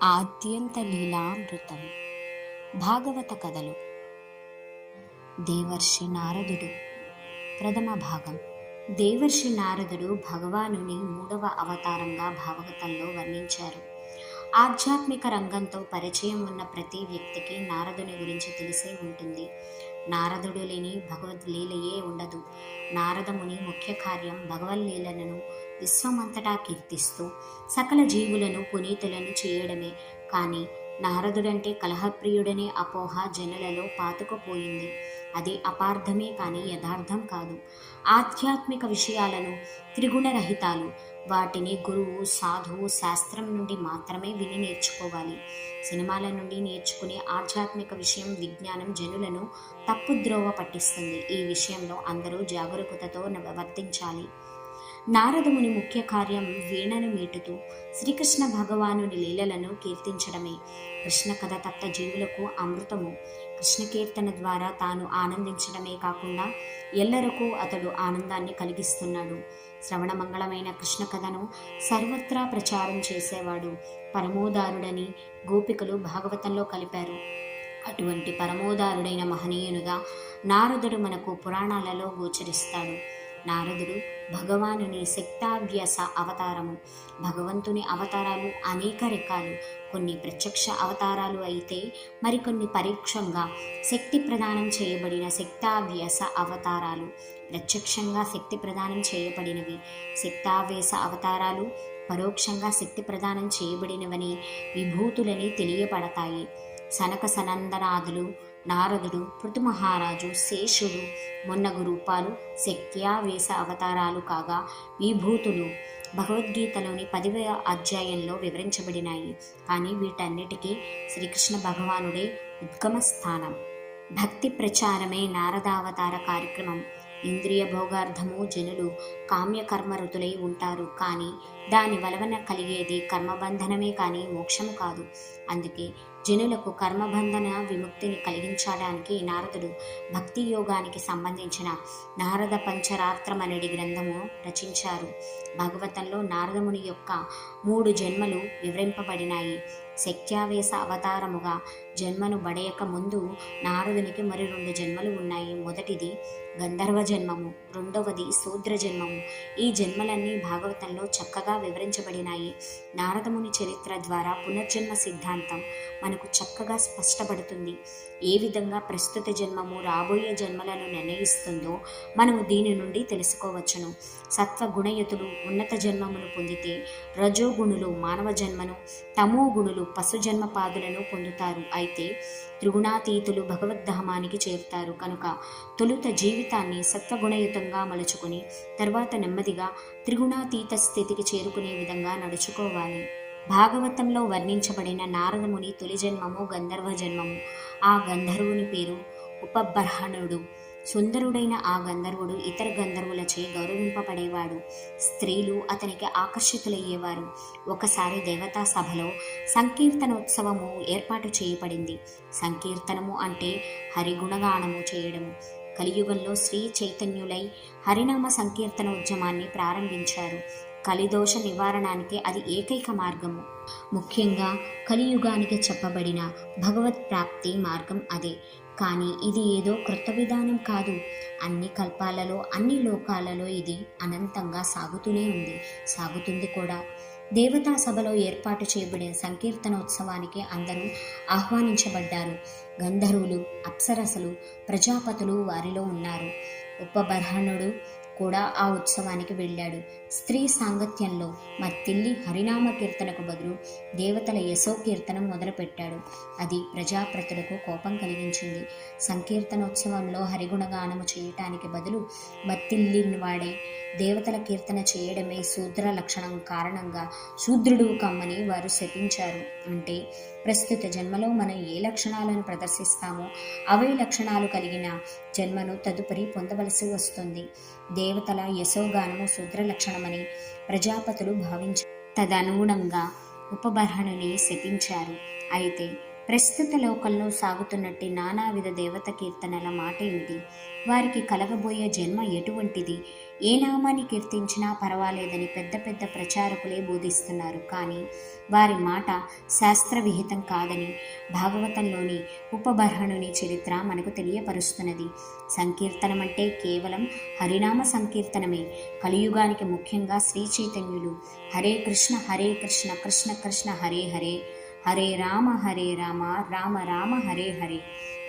ఆద్యంత లీలామృతం. భాగవత కథలు. దేవర్షి నారదుడు. ప్రథమ భాగం. దేవర్షి నారదుడు భగవానుని 3వ అవతారంగా భాగవతంలో వర్ణించారు. ఆధ్యాత్మిక రంగంతో పరిచయం ఉన్న ప్రతి వ్యక్తికి నారదుని గురించి తెలిసే ఉంటుంది. నారదుడు లేని భగవద్లీలయే ఉండదు. నారదముని ముఖ్య కార్యం భగవద్లీలను విశ్వమంతటా కీర్తిస్తూ సకల జీవులను పునీతులను చేయడమే. కానీ నారదుడంటే కలహప్రియుడనే అపోహ జనులలో పాతుకుపోయింది. అది అపార్థమే కానీ యథార్థం కాదు. ఆధ్యాత్మిక విషయాలను త్రిగుణరహితాలు. వాటిని గురువు, సాధువు శాస్త్రం నుండి మాత్రమే విని నేర్చుకోవాలి. సినిమాల నుండి నేర్చుకునే ఆధ్యాత్మిక విషయం, విజ్ఞానం జనులను తప్పుద్రోవ పట్టిస్తుంది. ఈ విషయంలో అందరూ జాగరూకతతో వర్తించాలి. నారదముని ముఖ్య కార్యం వీణను మీటుతూ శ్రీకృష్ణ భగవానుని లీలలను కీర్తించడమే. కృష్ణ కథ తప్త జీవులకు అమృతము. కృష్ణ కీర్తన ద్వారా తాను ఆనందించడమే కాకుండా ఎల్లరకు అతడు ఆనందాన్ని కలిగిస్తున్నాడు. శ్రవణమంగళమైన కృష్ణ కథను సర్వత్రా ప్రచారం చేసేవాడు. పరమోదారుడని గోపికలు భాగవతంలో కలిపారు. అటువంటి పరమోదారుడైన మహనీయునుగా నారదుడు మనకు పురాణాలలో గోచరిస్తాడు. నారదుడు భగవానుని శక్తావ్యాస అవతారము. భగవంతుని అవతారాలు అనేక రకాలు. కొన్ని ప్రత్యక్ష అవతారాలు అయితే మరికొన్ని పరోక్షంగా శక్తి ప్రదానం చేయబడిన శక్తావ్యాస అవతారాలు. ప్రత్యక్షంగా శక్తి ప్రదానం చేయబడినవి శక్తావ్యాస అవతారాలు, పరోక్షంగా శక్తి ప్రదానం చేయబడినవని విభూతులని తెలియబడతాయి. సనక సనందనాదులు, నారదుడు, పృథు మహారాజు, శేషుడు మొన్నగు రూపాలు శక్త్యావేశ అవతారాలు కాగా విభూతులు భగవద్గీతలోని 10వ అధ్యాయంలో వివరించబడినాయి. కానీ వీటన్నిటికీ శ్రీకృష్ణ భగవానుడే ఉద్గమ స్థానం. భక్తి ప్రచారమే నారదావతార కార్యక్రమం. ఇంద్రియ భోగార్థము జనులు కామ్యకర్మరుతులై ఉంటారు. కానీ దాని వలన కలిగేది కర్మబంధనమే కానీ మోక్షము కాదు. అందుకే జనులకు కర్మబంధన విముక్తిని కలిగించడానికి నారదుడు భక్తి యోగానికి సంబంధించిన నారద పంచరాత్రమనడి గ్రంథము రచించారు. భాగవతంలో నారదముని యొక్క 3 జన్మలు వివరింపబడినాయి. శక్త్యావేశ అవతారముగా జన్మను బడయక ముందు నారదునికి మరి 2 జన్మలు ఉన్నాయి. మొదటిది గంధర్వ జన్మము, రెండవది శూద్ర జన్మము. ఈ జన్మలన్నీ భాగవతంలో చక్కగా వివరించబడినాయి. నారదముని చరిత్ర ద్వారా పునర్జన్మ సిద్ధాంతం మనకు చక్కగా స్పష్టపడుతుంది. ఏ విధంగా ప్రస్తుత జన్మము రాబోయే జన్మలను నిర్ణయిస్తుందో మనము దీని నుండి తెలుసుకోవచ్చును. సత్వగుణయుతులు ఉన్నత జన్మమును పొందితే రజోగుణులు మానవ జన్మను, తమో గుణులు పశు జన్మపాదులను పొందుతారు. అయితే త్రిగుణాతీతులు భగవద్ధామానికి చేరుతారు. కనుక తొలుత జీవితాన్ని సత్వగుణయుతంగా మలుచుకుని తర్వాత నెమ్మదిగా త్రిగుణాతీత స్థితికి చేరుకునే విధంగా నడుచుకోవాలి. భాగవతంలో వర్ణించబడిన నారదముని తొలి జన్మము గంధర్వ జన్మము. ఆ గంధర్వుని పేరు ఉపబర్హణుడు. సుందరుడైన ఆ గంధర్వుడు ఇతర గంధర్వులచే గౌరవింపబడేవాడు. స్త్రీలు అతనికి ఆకర్షితులయ్యేవారు. ఒకసారి దేవతా సభలో సంకీర్తనోత్సవము ఏర్పాటు చేయబడింది. సంకీర్తనము అంటే హరిగుణగానము చేయడము. కలియుగంలో శ్రీ చైతన్యులై హరినామ సంకీర్తనోద్యమాన్ని ప్రారంభించారు. కలిదోష నివారణానికి అది ఏకైక మార్గము. ముఖ్యంగా కలియుగానికి చెప్పబడిన భగవత్ ప్రాప్తి మార్గం అదే. కానీ ఇది ఏదో క్రొత్త విధానం కాదు. అన్ని కల్పాలలో, అన్ని లోకాలలో ఇది అనంతంగా సాగుతుంది కూడా. దేవతా సభలో ఏర్పాటు చేయబడిన సంకీర్తనోత్సవానికి అందరూ ఆహ్వానించబడ్డారు. గంధర్వులు, అప్సరసలు, ప్రజాపతులు వారిలో ఉన్నారు. ఉపబర్హణుడు కూడా ఆ ఉత్సవానికి వెళ్ళాడు. స్త్రీ సాంగత్యంలో మత్తిల్లి హరినామ కీర్తనకు బదులు దేవతల యశో కీర్తనం మొదలుపెట్టాడు. అది ప్రజాప్రతులకు కోపం కలిగించింది. సంకీర్తనోత్సవంలో హరిగుణగానము చేయటానికి బదులు మత్తిల్లిని వాడే దేవతల కీర్తన చేయడమే శూద్ర లక్షణం కారణంగా శూద్రుడు కమ్మని వారు శపించారు. అంటే ప్రస్తుత జన్మలో మనం ఏ లక్షణాలను ప్రదర్శిస్తామో అవే లక్షణాలు కలిగిన జన్మను తదుపరి పొందవలసి వస్తుంది. దేవతల యశోగానము శూద్ర లక్షణమని ప్రజాపతులు భావించారు. తదనుగుణంగా ఉపబర్హణుని శపించారు. అయితే ప్రస్తుత లోకంలో సాగుతున్నట్టు నానావిధ దేవత కీర్తనల మాట ఏమిటి? వారికి కలగబోయే జన్మ ఎటువంటిది? ఏ నామాన్ని కీర్తించినా పర్వాలేదని పెద్ద పెద్ద ప్రచారకులే బోధిస్తున్నారు. కానీ వారి మాట శాస్త్రవిహితం కాదని భాగవతంలోని ఉపబర్హణుని చరిత్ర మనకు తెలియపరుస్తున్నది. సంకీర్తనం అంటే కేవలం హరినామ సంకీర్తనమే. కలియుగానికి ముఖ్యంగా శ్రీ చైతన్యులు హరే కృష్ణ కృష్ణ కృష్ణ హరే హరే, హరే రామ రామ రామ హరే హరే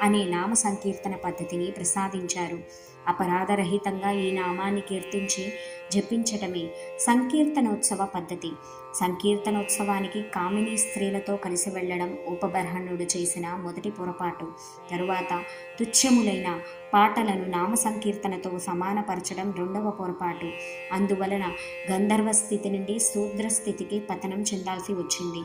అనే నామ సంకీర్తన పద్ధతిని ప్రసాదించారు. అపరాధరహితంగా ఈ నామాన్ని కీర్తించి జపించటమే సంకీర్తనోత్సవ పద్ధతి. సంకీర్తనోత్సవానికి కామినీ స్త్రీలతో కలిసి వెళ్లడం ఉపబర్హణుడు చేసిన మొదటి పొరపాటు. తరువాత తుచ్చములైన పాటలను నామ సంకీర్తనతో సమానపరచడం రెండవ పొరపాటు. అందువలన గంధర్వ స్థితి నుండి శూద్ర స్థితికి పతనం చెందాల్సి వచ్చింది.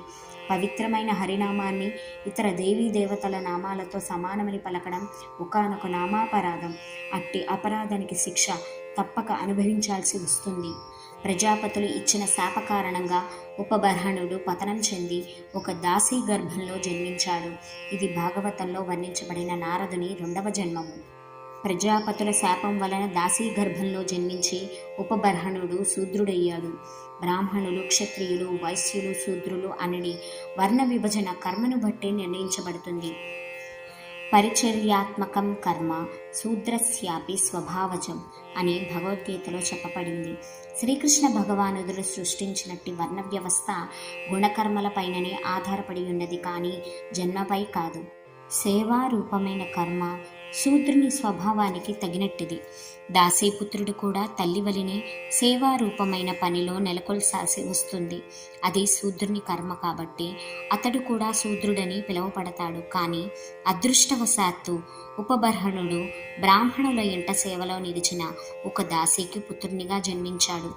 పవిత్రమైన హరినామాన్ని ఇతర దేవీ దేవతల నామాలతో సమానమని పలకడం ఒకానొక నామాపరాధం. అట్టి అపరాధానికి శిక్ష తప్పక అనుభవించాల్సి వస్తుంది. ప్రజాపతులు ఇచ్చిన శాప కారణంగా ఉపబర్హణుడు పతనం చెంది ఒక దాసీ గర్భంలో జన్మించాడు. ఇది భాగవతంలో వర్ణించబడిన నారదుని రెండవ జన్మము. ప్రజాపతుల శాపం వలన దాసీ గర్భంలో జన్మించి ఉపబర్హణుడు శూద్రుడయ్యాడు. బ్రాహ్మణులు, క్షత్రియులు, వైశ్యులు, శూద్రులు అనడి వర్ణ విభజన కర్మను బట్టి నిర్ణయించబడుతుంది. పరిచర్యాత్మకం కర్మ శూద్రస్యాపి స్వభావజం అని భగవద్గీతలో చెప్పబడింది. శ్రీకృష్ణ భగవానుడు సృష్టించినట్టి వర్ణ వ్యవస్థ గుణకర్మలపైననే ఆధారపడి ఉన్నది, కానీ జన్మపై కాదు. సేవారూపమైన కర్మ శూద్రుని స్వభావానికి తగినట్టిది. దాసీపుత్రుడు కూడా తల్లివలినే సేవారూపమైన పనిలో నెలకొల్సాల్సి వస్తుంది. అది శూద్రుని కర్మ కాబట్టి అతడు కూడా శూద్రుడని పిలువపడతాడు. కానీ అదృష్టవశాత్తు ఉపబర్హణుడు బ్రాహ్మణుల ఇంట సేవలో నిలిచిన ఒక దాసీకి పుత్రునిగా జన్మించాడు.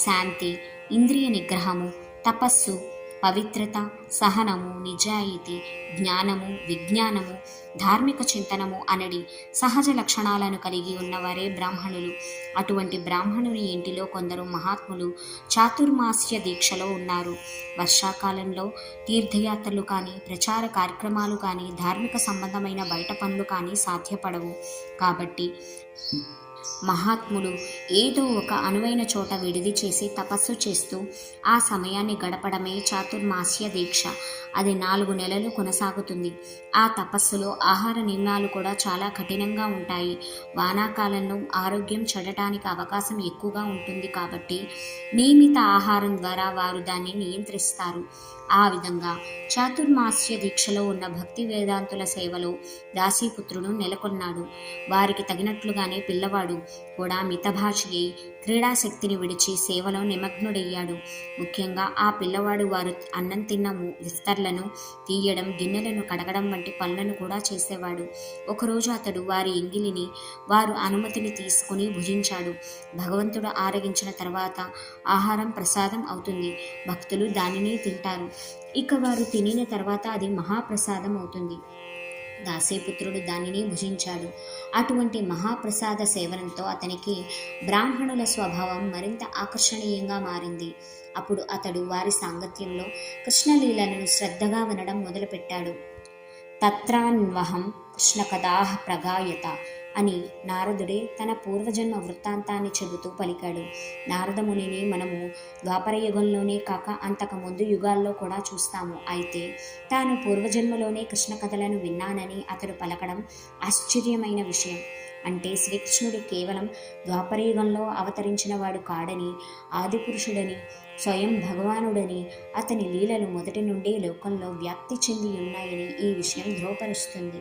శాంతి, ఇంద్రియ నిగ్రహము, తపస్సు, పవిత్రత, సహనము, నిజాయితీ, జ్ఞానము, విజ్ఞానము, ధార్మిక చింతనము అనడి సహజ లక్షణాలను కలిగి ఉన్నవారే బ్రాహ్మణులు. అటువంటి బ్రాహ్మణుని ఇంటిలో కొందరు మహాత్ములు చాతుర్మాస్య దీక్షలో ఉన్నారు. వర్షాకాలంలో తీర్థయాత్రలు కానీ, ప్రచార కార్యక్రమాలు కానీ, ధార్మిక సంబంధమైన బయట పనులు కానీ సాధ్యపడవు. కాబట్టి మహాత్ములు ఏదో ఒక అనువైన చోట విడిది చేసి తపస్సు చేస్తూ ఆ సమయాన్ని గడపడమే చాతుర్మాస్య దీక్ష. అది 4 నెలలు కొనసాగుతుంది. ఆ తపస్సులో ఆహార నియమాలు కూడా చాలా కఠినంగా ఉంటాయి. వానాకాలంలో ఆరోగ్యం చెడటానికి అవకాశం ఎక్కువగా ఉంటుంది కాబట్టి నియమిత ఆహారం ద్వారా వారు దాన్ని నియంత్రిస్తారు. ఆ విధంగా చాతుర్మాస్య దీక్షలో ఉన్న భక్తి వేదాంతుల సేవలో దాసీపుత్రుడు నెలకొన్నాడు. వారికి తగినట్లుగానే పిల్లవాడు కూడా మితభాషి అయి క్రీడాశక్తిని విడిచి సేవలో నిమగ్నుడయ్యాడు. ముఖ్యంగా ఆ పిల్లవాడు వారు అన్నం తిన్న విస్తర్లను తీయడం, గిన్నెలను కడగడం వంటి పనులను కూడా చేసేవాడు. ఒకరోజు అతడు వారి ఎంగిలిని వారు అనుమతిని తీసుకుని భుజించాడు. భగవంతుడు ఆరగించిన తర్వాత ఆహారం ప్రసాదం అవుతుంది. భక్తులు దానిని తింటారు. ఇక వారు తినిన తర్వాత అది మహాప్రసాదం అవుతుంది. దాసీపుత్రుడు దానిని భుజించాడు. అటువంటి మహాప్రసాద సేవనంతో అతనికి బ్రాహ్మణుల స్వభావం మరింత ఆకర్షణీయంగా మారింది. అప్పుడు అతడు వారి సాంగత్యంలో కృష్ణలీలను శ్రద్ధగా వినడం మొదలుపెట్టాడు. తత్రాన్వహం కృష్ణకథాః ప్రగాయత అని నారదుడే తన పూర్వజన్మ వృత్తాంతాన్ని చెబుతూ పలికాడు. నారదమునిని మనము ద్వాపర యుగంలోనే కాక అంతకు ముందు యుగాల్లో కూడా చూస్తాము. అయితే తాను పూర్వజన్మలోనే కృష్ణ కథలను విన్నానని అతడు పలకడం ఆశ్చర్యమైన విషయం. అంటే శ్రీకృష్ణుడు కేవలం ద్వాపరయుగంలో అవతరించిన వాడు కాడని, ఆదిపురుషుడని, స్వయం భగవానుడని, అతని లీలలు మొదటి నుండి లోకంలో వ్యాప్తి చెంది ఉన్నాయని ఈ విషయం ధృవపరుస్తుంది.